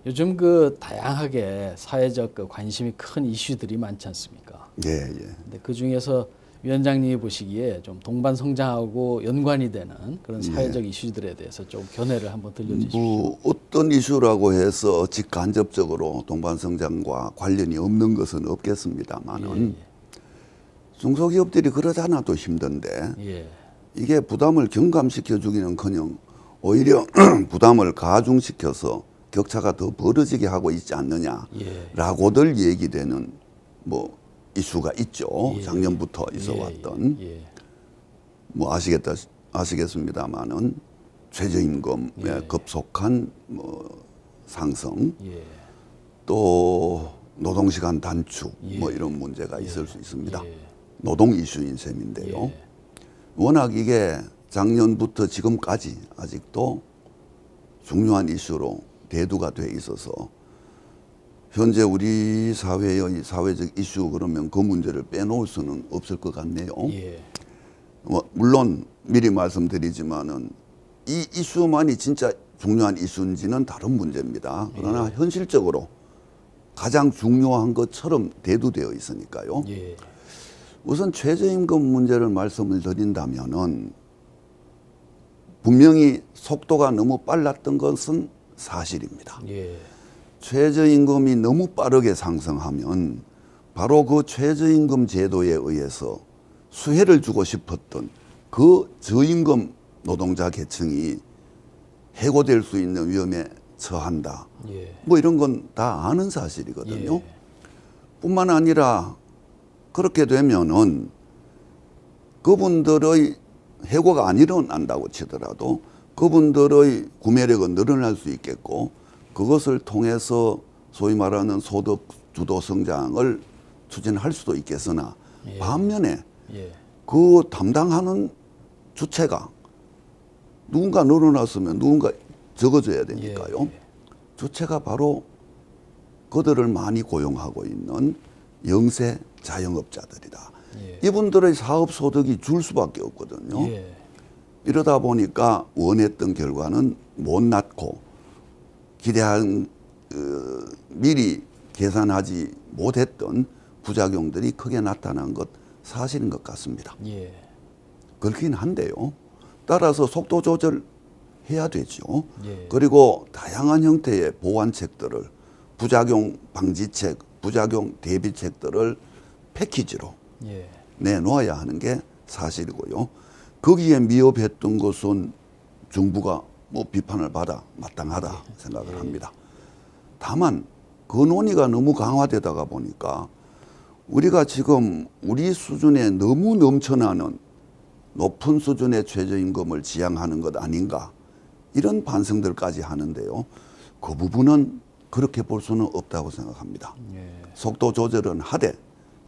요즘 그 다양하게 사회적 그 관심이 큰 이슈들이 많지 않습니까? 예, 예. 근데 그 중에서 위원장님이 보시기에 좀 동반 성장하고 연관이 되는 그런 사회적 이슈들에 대해서 좀 견해를 한번 들려주십시오. 어떤 이슈라고 해서 직간접적으로 동반성장과 관련이 없는 것은 없겠습니다만은 중소기업들이 그러지 않아도 힘든데 이게 부담을 경감시켜 주기는커녕 오히려 부담을 가중시켜서 격차가 더 벌어지게 하고 있지 않느냐라고들 얘기되는 뭐 이슈가 있죠. 작년부터 있어 왔던 뭐 아시겠습니다만은 최저임금의 급속한 뭐 상승, 또 노동시간 단축 뭐 이런 문제가 있을 수 있습니다. 노동 이슈인 셈인데요. 워낙 이게 작년부터 지금까지 아직도 중요한 이슈로 대두가 돼 있어서 현재 우리 사회의 사회적 이슈 그러면 그 문제를 빼놓을 수는 없을 것 같네요. 뭐 물론 미리 말씀드리지만은 이 이슈만이 진짜 중요한 이슈인지는 다른 문제입니다. 그러나 현실적으로 가장 중요한 것처럼 대두되어 있으니까요. 우선 최저임금 문제를 말씀을 드린다면은 분명히 속도가 너무 빨랐던 것은 사실입니다. 최저임금이 너무 빠르게 상승하면 바로 그 최저임금 제도에 의해서 수혜를 주고 싶었던 그 저임금 노동자 계층이 해고될 수 있는 위험에 처한다. 뭐 이런 건 다 아는 사실이거든요. 뿐만 아니라 그렇게 되면은 그분들의 해고가 안 일어난다고 치더라도 그분들의 구매력은 늘어날 수 있겠고 그것을 통해서 소위 말하는 소득 주도 성장을 추진할 수도 있겠으나 반면에 그 담당하는 주체가 누군가 늘어났으면 누군가 적어줘야 되니까요. 주체가 바로 그들을 많이 고용하고 있는 영세 자영업자들이다. 이분들의 사업 소득이 줄 수밖에 없거든요. 이러다 보니까 원했던 결과는 못 낳고 기대한 미리 계산하지 못했던 부작용들이 크게 나타난 것 사실인 것 같습니다. 그렇긴 한데요. 따라서 속도 조절해야 되죠. 그리고 다양한 형태의 보완책들을 부작용 방지책, 부작용 대비책들을 패키지로 내놓아야 하는 게 사실이고요. 거기에 미흡했던 것은 정부가 뭐 비판을 받아 마땅하다 생각을 합니다. 다만 그 논의가 너무 강화되다가 보니까 우리가 지금 우리 수준에 너무 넘쳐나는 높은 수준의 최저임금을 지향하는 것 아닌가 이런 반성들까지 하는데요. 그 부분은 그렇게 볼 수는 없다고 생각합니다. 속도 조절은 하되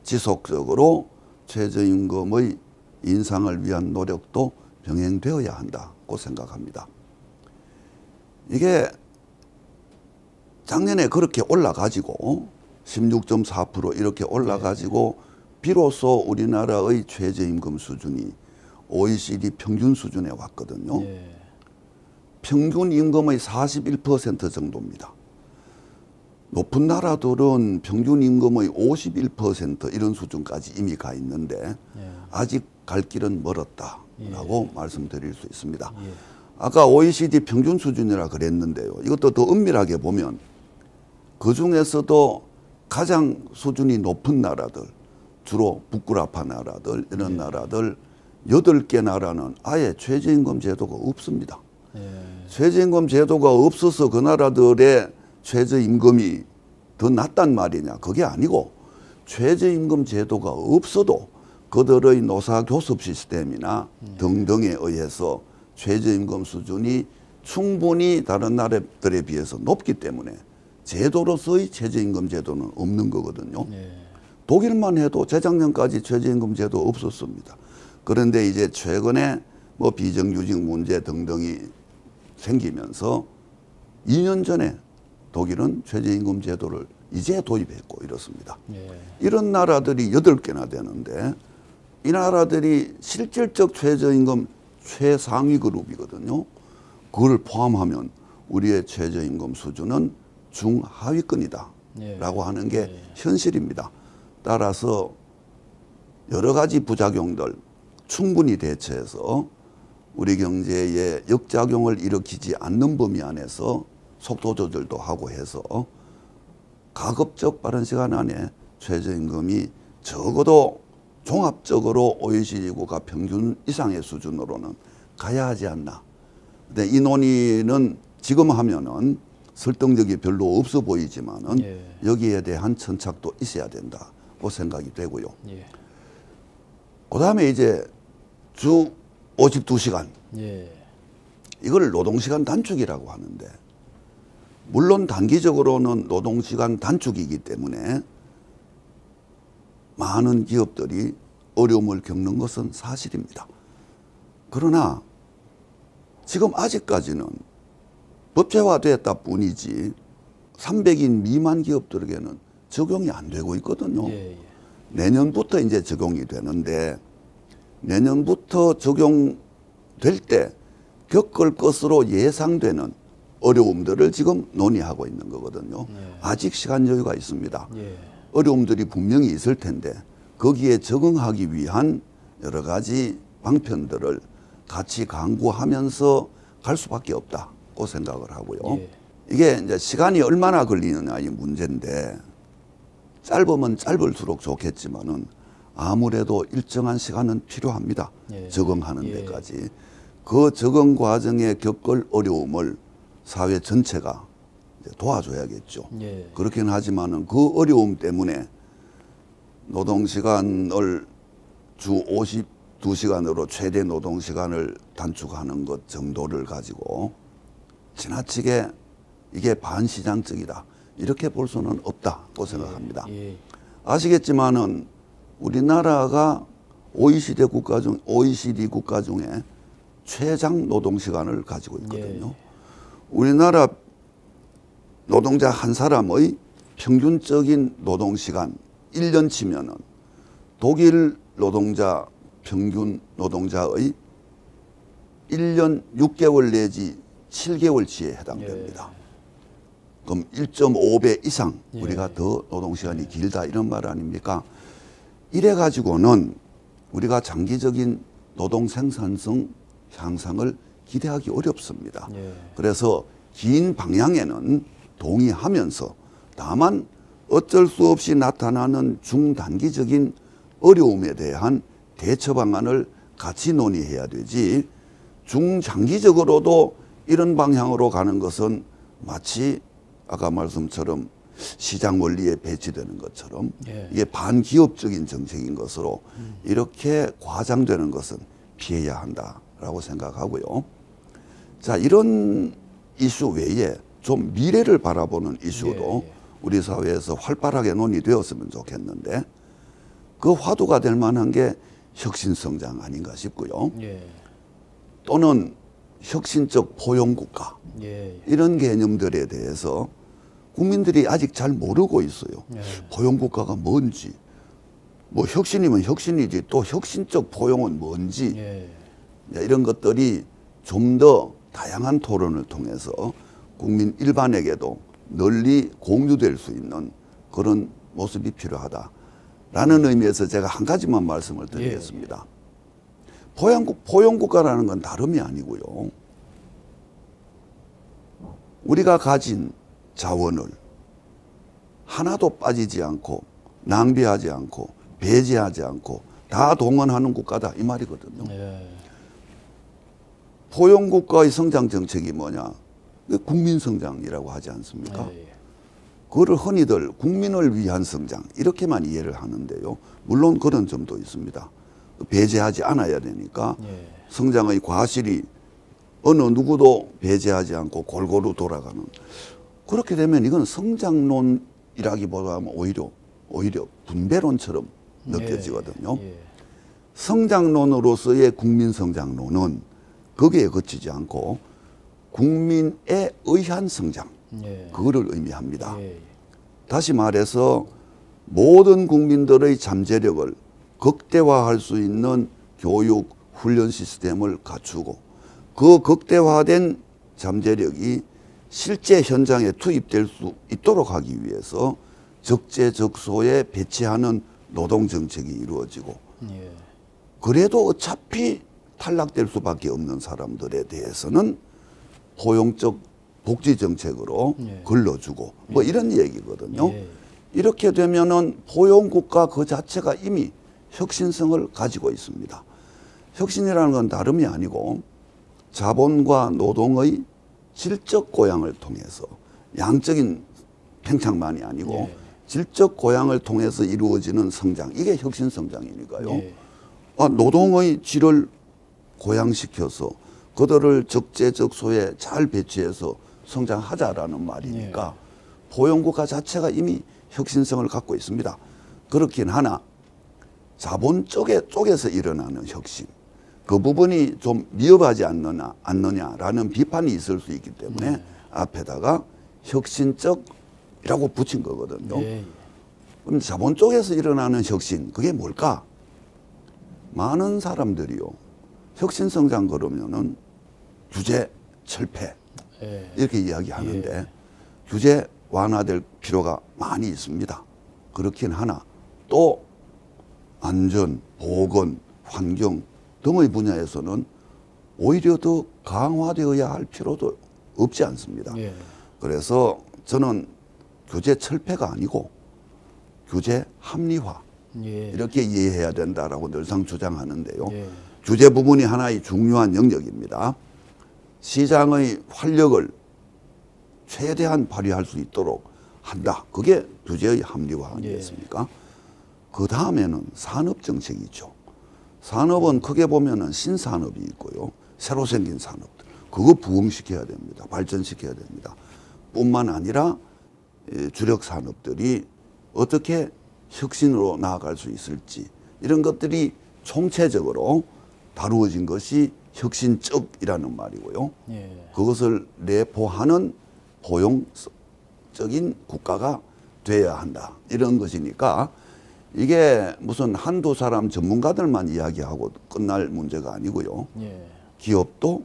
지속적으로 최저임금의 인상을 위한 노력도 병행되어야 한다고 생각합니다. 이게 작년에 그렇게 올라가지고 16.4% 이렇게 올라가지고 비로소 우리나라의 최저임금 수준이 OECD 평균 수준에 왔거든요. 평균 임금의 41% 정도입니다. 높은 나라들은 평균 임금의 51% 이런 수준까지 이미 가 있는데 아직 갈 길은 멀었다라고 말씀드릴 수 있습니다. 아까 OECD 평균 수준이라 그랬는데요. 이것도 더 엄밀하게 보면 그중에서도 가장 수준이 높은 나라들, 주로 북구라파 나라들 이런 나라들 8개 나라는 아예 최저임금 제도가 없습니다. 최저임금 제도가 없어서 그 나라들의 최저임금이 더 낮단 말이냐. 그게 아니고 최저임금 제도가 없어도 그들의 노사교섭 시스템이나 등등에 의해서 최저임금 수준이 충분히 다른 나라들에 비해서 높기 때문에 제도로서의 최저임금 제도는 없는 거거든요. 독일만 해도 재작년까지 최저임금 제도 없었습니다. 그런데 이제 최근에 뭐 비정규직 문제 등등이 생기면서 2년 전에 독일은 최저임금 제도를 이제 도입했고 이렇습니다. 이런 나라들이 8개나 되는데 이 나라들이 실질적 최저임금 최상위 그룹이거든요. 그걸 포함하면 우리의 최저임금 수준은 중하위권이다 예. 라고 하는 게 예. 현실입니다. 따라서 여러 가지 부작용들 충분히 대처해서 우리 경제에 역작용을 일으키지 않는 범위 안에서 속도 조절도 하고 해서 가급적 빠른 시간 안에 최저임금이 적어도 종합적으로 OECD 국가 평균 이상의 수준으로는 가야 하지 않나. 근데 이 논의는 지금 하면은 설득력이 별로 없어 보이지만은 예. 여기에 대한 천착도 있어야 된다고 생각이 되고요. 예. 그다음에 이제 주 52시간. 예. 이걸 노동시간 단축이라고 하는데 물론 단기적으로는 노동시간 단축이기 때문에 많은 기업들이 어려움을 겪는 것은 사실입니다. 그러나 지금 아직까지는 법제화됐다 뿐이지 300인 미만 기업들에게는 적용이 안 되고 있거든요. 예. 내년부터 이제 적용이 되는데 내년부터 적용될 때 겪을 것으로 예상되는 어려움들을 지금 논의하고 있는 거거든요. 예. 아직 시간 여유가 있습니다. 예. 어려움들이 분명히 있을 텐데 거기에 적응하기 위한 여러 가지 방편들을 같이 강구하면서 갈 수밖에 없다고 생각을 하고요. 예. 이게 이제 시간이 얼마나 걸리느냐의 문제인데 짧으면 짧을수록 좋겠지만은 아무래도 일정한 시간은 필요합니다. 예. 적응하는 예. 데까지. 그 적응 과정에 겪을 어려움을 사회 전체가 이제 도와줘야겠죠. 예. 그렇긴 하지만은 그 어려움 때문에 노동시간을 주 52시간으로 최대 노동시간을 단축하는 것 정도를 가지고 지나치게 이게 반시장적이다. 이렇게 볼 수는 없다고 생각합니다. 예. 아시겠지만은 우리나라가 OECD 국가 중에 최장 노동시간을 가지고 있거든요. 예. 우리나라 노동자 한 사람의 평균적인 노동시간 1년 치면은 독일 노동자 평균 노동자의 1년 6개월 내지 7개월치에 해당됩니다. 예. 그럼 1.5배 이상 예. 우리가 더 노동시간이 길다 이런 말 아닙니까? 이래 가지고는 우리가 장기적인 노동 생산성 향상을 기대하기 어렵습니다. 예. 그래서 긴 방향에는 동의하면서 다만 어쩔 수 없이 나타나는 중단기적인 어려움에 대한 대처 방안을 같이 논의해야 되지 중장기적으로도 이런 방향으로 가는 것은 마치 아까 말씀처럼 시장 원리에 배치되는 것처럼 예. 이게 반기업적인 정책인 것으로 이렇게 과장되는 것은 피해야 한다라고 생각하고요. 자, 이런 이슈 외에 좀 미래를 바라보는 이슈도 예. 우리 사회에서 활발하게 논의되었으면 좋겠는데 그 화두가 될 만한 게 혁신성장 아닌가 싶고요. 예. 또는 혁신적 포용국가 예. 이런 개념들에 대해서 국민들이 아직 잘 모르고 있어요. 예. 포용국가가 뭔지, 뭐 혁신이면 혁신이지 또 혁신적 포용은 뭔지 예. 이런 것들이 좀 더 다양한 토론을 통해서 국민 일반에게도 널리 공유될 수 있는 그런 모습이 필요하다라는 의미에서 제가 한 가지만 말씀을 드리겠습니다. 포용국가라는 건 다름이 아니고요. 우리가 가진 자원을 하나도 빠지지 않고 낭비하지 않고 배제하지 않고 다 동원하는 국가다 이 말이거든요. 예. 포용국가의 성장 정책이 뭐냐? 국민 성장이라고 하지 않습니까? 예. 그거를 흔히들 국민을 위한 성장 이렇게만 이해를 하는데요. 물론 그런 점도 있습니다. 배제하지 않아야 되니까 예. 성장의 과실이 어느 누구도 배제하지 않고 골고루 돌아가는 그렇게 되면 이건 성장론이라기보다는 오히려 분배론처럼 느껴지거든요. 예. 성장론으로서의 국민 성장론은 거기에 그치지 않고 국민에 의한 성장 예. 그거를 의미합니다. 예. 다시 말해서 모든 국민들의 잠재력을 극대화할 수 있는 교육, 훈련 시스템을 갖추고 그 극대화된 잠재력이 실제 현장에 투입될 수 있도록 하기 위해서 적재적소에 배치하는 노동 정책이 이루어지고 예. 그래도 어차피 탈락될 수밖에 없는 사람들에 대해서는 포용적 복지 정책으로 예. 걸러주고 뭐 이런 얘기거든요. 예. 이렇게 되면은 포용국가 그 자체가 이미 혁신성을 가지고 있습니다. 혁신이라는 건 다름이 아니고 자본과 노동의 질적 고양을 통해서 양적인 팽창만이 아니고 예. 질적 고양을 통해서 이루어지는 성장, 이게 혁신 성장이니까요. 예. 노동의 질을 고양시켜서 그들을 적재적소에 잘 배치해서 성장하자라는 말이니까 포용국가 자체가 이미 혁신성을 갖고 있습니다. 그렇긴 하나 자본 쪽에서 일어나는 혁신, 그 부분이 좀 미흡하지 않느냐라는 비판이 있을 수 있기 때문에 앞에다가 혁신적이라고 붙인 거거든요. 예. 그럼 자본 쪽에서 일어나는 혁신, 그게 뭘까? 많은 사람들이요, 혁신성장 그러면은 규제 철폐 예. 이렇게 이야기하는데 규제 완화될 필요가 많이 있습니다. 그렇긴 하나 또 안전, 보건, 환경 등의 분야에서는 오히려 더 강화되어야 할 필요도 없지 않습니다. 예. 그래서 저는 규제 철폐가 아니고 규제 합리화 예. 이렇게 이해해야 된다라고 늘상 주장하는데요. 예. 규제 부분이 하나의 중요한 영역입니다. 시장의 활력을 최대한 발휘할 수 있도록 한다. 그게 규제의 합리화 아니겠습니까? 그 다음에는 산업 정책이죠. 산업은 크게 보면은 신산업이 있고요. 새로 생긴 산업들. 그거 부흥시켜야 됩니다. 발전시켜야 됩니다. 뿐만 아니라 주력 산업들이 어떻게 혁신으로 나아갈 수 있을지 이런 것들이 총체적으로 다루어진 것이 혁신적이라는 말이고요. 예. 그것을 내포하는 포용적인 국가가 돼야 한다. 이런 것이니까 이게 무슨 한두 사람 전문가들만 이야기하고 끝날 문제가 아니고요. 예. 기업도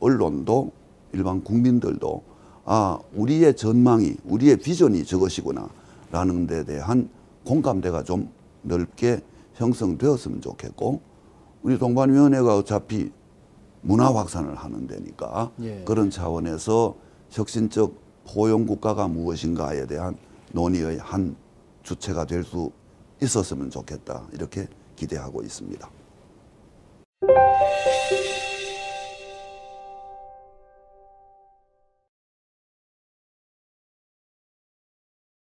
언론도 일반 국민들도 우리의 전망이 우리의 비전이 저것이구나 라는 데 대한 공감대가 좀 넓게 형성되었으면 좋겠고 우리 동반위원회가 어차피 문화 확산을 하는 데니까 그런 차원에서 혁신적 포용국가가 무엇인가에 대한 논의의 한 주체가 될 수 있었으면 좋겠다 이렇게 기대하고 있습니다.